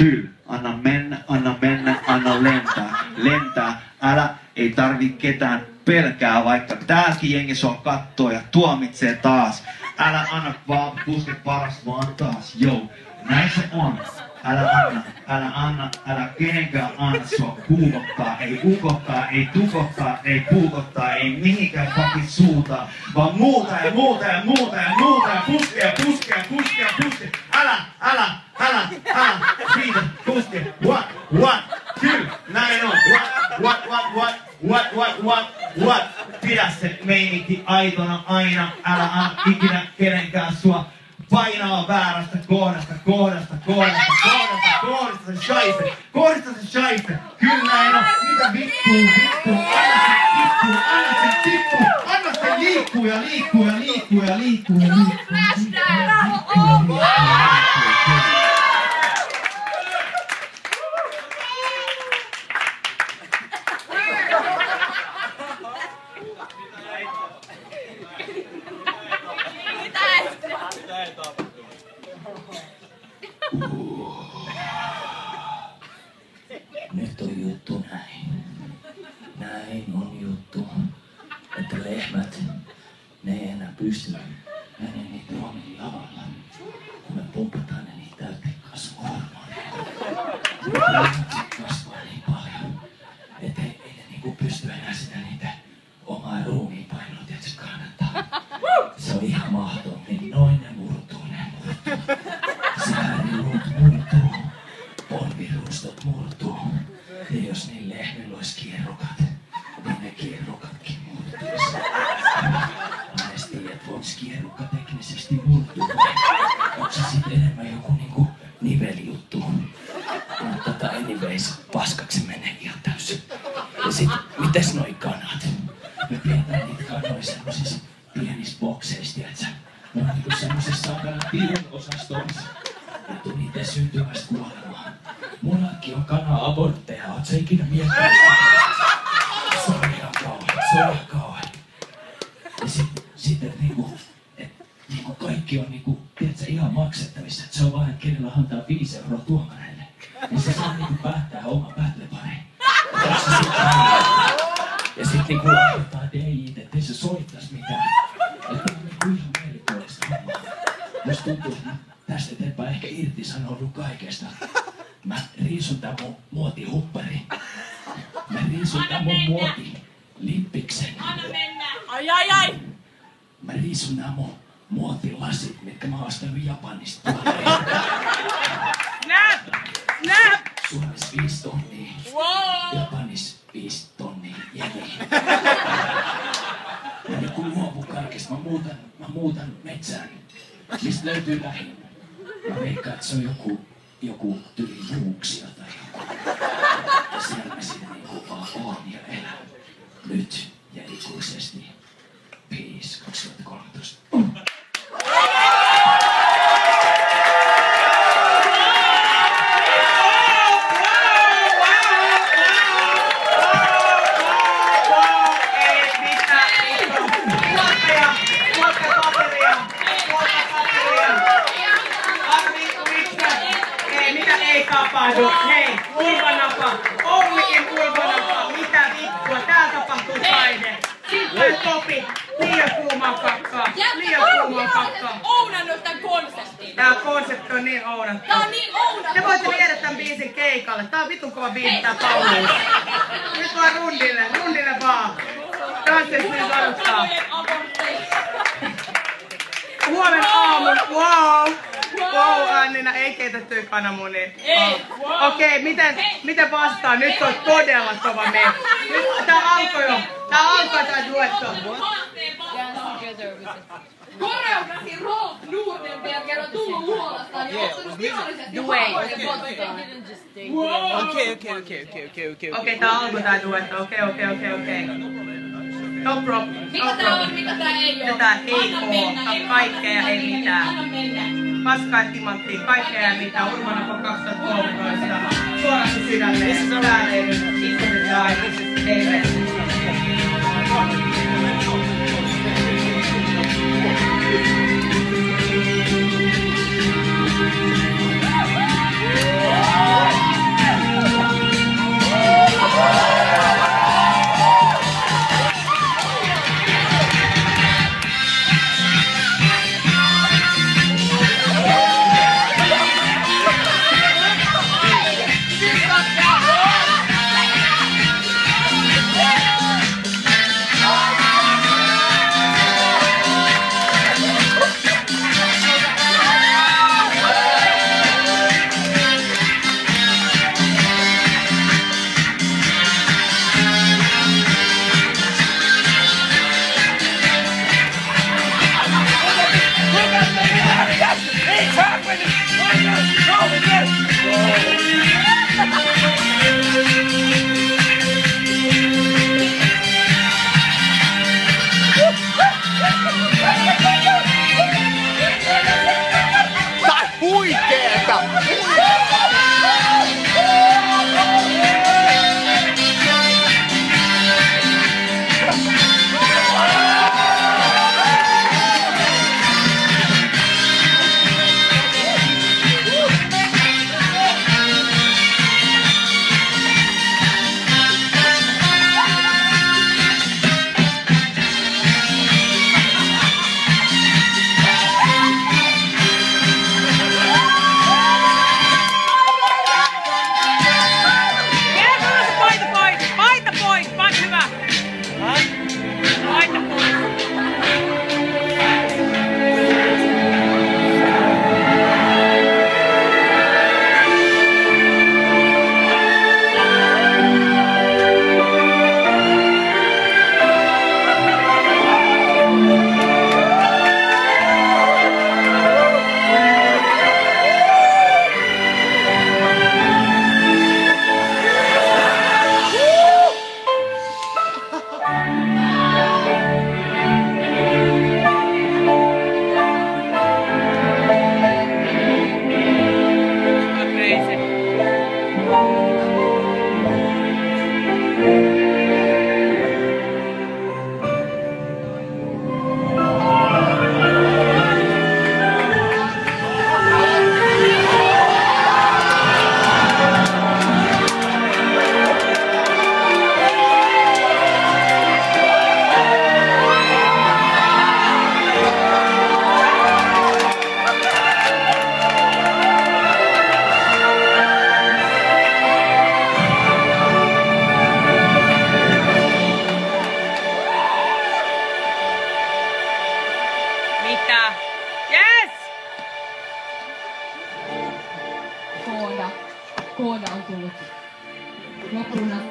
Kyllä, anna mennä, anna lentää. Älä, ei tarvi ketään pelkää, vaikka täälläkin jengi sua kattoo ja tuomitsee taas. Älä anna vaan puske paras vaan taas, joo, näin se on. Älä kenenkään anna sua kuumottaa, ei ukottaa, ei tukottaa, ei puukottaa, ei mihinkään fucking suutaa, vaan muuta ja puske. Älä, siitä, puske, what, kyllä, näin on, what, pidä se meininki aitona aina, älä anna ikinä kenenkään sua painaa väärästä kohdasta se shaise, kyllä näin on, mitä vittuu, anna se tippuu, anna se liikkuu ja Nyt on juttu näin. Näin on juttu, että lehmät, ne ei enää pysty menee niitä huomenna lavalla, kun me pumpataan ne niitä täyteen kasvuhormoneja. Lehmät kasvaa niin paljon, ettei ne niinku pysty enää sitä niitä omaa ruumiinpainoa tietysti kannattaa. Se on ihan mahdoton, niin noin ne murtuu. Sääriluut murtuu, polviruustot murtuu. Ja jos niillä lehmillä olisi kierrukat, niin ne kierrukatkin murtuisi. Mä edes tiedä, että voisi kierrukka teknisesti murtua. Onko se sitten enemmän joku niinku nivelijuttu? Mutta anyways, paskaksi menee ihan täysin. Ja sit, mites noi kanat? Me pidetään niitä kanoja semmosissa pienissä bokseissa, tiiätsä? Ne on niinku semmosessa saakana pienosastoissa. Ja tuli niitä syntymästä kuolemaan. Mullakin on kana-abortteja, oot sä ikinä miettinyt? Se on ihan kauhean. Ja sitten niinku kaikki on niinku, tiedätkö, ihan maksettavissa. Et se on vaan, että kenellä antaa 5 € tuomareille. Ja se saa niinku päättää oma battlepaneen. Ja sit niinku laittaa DJt, ettei se soittais mitään. Että on niinku ihan mielipuolista hommaa. Musta tuntuu, että tästä eteenpäin ehkä irtisanoudun kaikesta. Mä riisun tän mun muotihuppari. Mä riisun tän mun muotilippiksen. Anna mennä! Ai! Mä riisun nää mun muotilasit, mitkä mä oon ostanut Japanista. Snap! Suomessa 5 tonnia. Wow! Japanissa 5 tonnia jäljiin. Mä niinku luovun kaikesta. Mä muutan metsään. Mistä löytyy lähin? Mä veikkaan, että se on joku tyli muuksia tai joku. Ja siellä mä siinä niinku vaan oon ja elän. Nyt ja ikuisesti. Peace 2013. Tapahdu. Hei, ulvanapa, Ollikin ulvanapa, mitä vittua, täällä tapahtuu taide. Sitten topi, liian kuumaa kakkaa, Ounannut tän konseptin. Tää konsepti on niin ounattu. Tää on niin ounattu. Te voitte viedä tän biisin keikalle, tää on vitun kova biisi tää Pauluus. Nyt vaan rundille vaan. Tansseis nyt odottaa. Huomen aamun, wow, Annina, ei keitettyä kananmunia. Okei, miten vastaan? Nyt on todella kova meno. Nyt tää alkoi tää duetto. Koreografi Rolf Nordenberger on tullut Luolasta, niin ottanut virallisesti Okei, tää alkoi tää duetto. Okei. No problem. Mikä tää on, mikä tää ei oo? Tätä ei oo. Tää on kaikkea, ei mitään. Anna mennä. Paskaa timanttiin, kaikkea ja mitään. Urbanapa 2013. Suorasti sydämeen. Tää ei nyt istutetaan. Teille. Oh!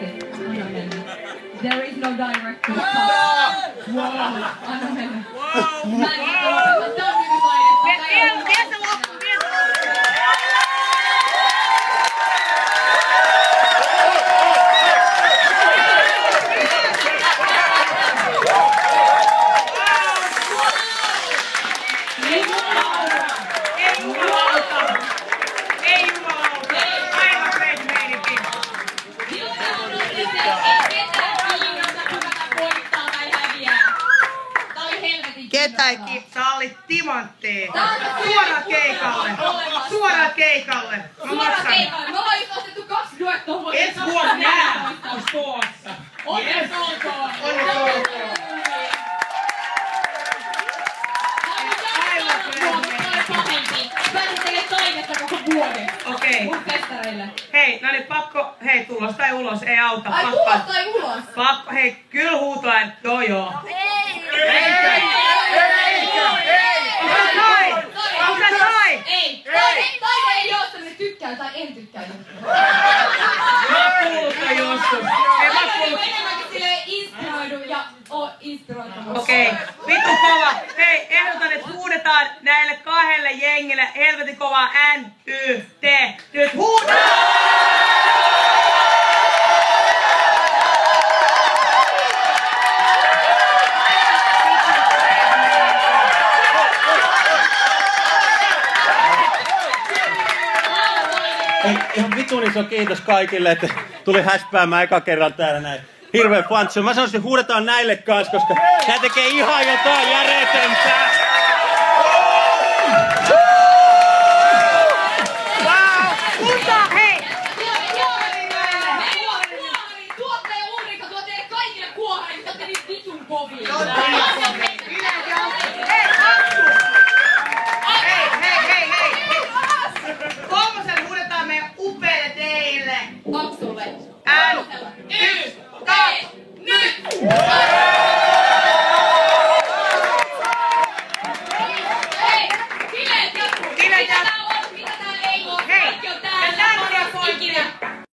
Oikeesti. Anna mennä. There is no director. Wow. Anna mennä. Mä en tiedä. Tää on hyvin taidetta. Vie se loppu. Tää oli timantti. Suoraan keikalle. Suoraan keikalle. Mä maksan. Me ollaan just ostettu 2 duettoa. Ensi vuonna nää on tuossa. Onneksi olkoon. Onneksi olkoon. Pääsittelee taidetta koko vuoden. Okei. Mun festareille. Hei, no niin pakko. Hei, tulos tai ulos, ei auta. Ai tulos tai ulos? Pakko, hei, kyllä huutoen. Joo. Ei. Taide ei oo semmonen tykkää tai en tykkää. Mä oon kuullut joskus. Enemmänkin silleen inspiroidu ja oo inspiroitunut. Okei, vittu kova. Hei, ehdotan, että huudetaan näille 2 jengille helvetin kovaa N-Y-T. Nyt huudetaan! Ihan vitun iso kiitos kaikille, että tuli häspäämään eka kerran täällä näin. Hirveen fantsu. Mä sanoisin, huudetaan näille kanssa, koska tää tekee ihan jotain järjetöntä.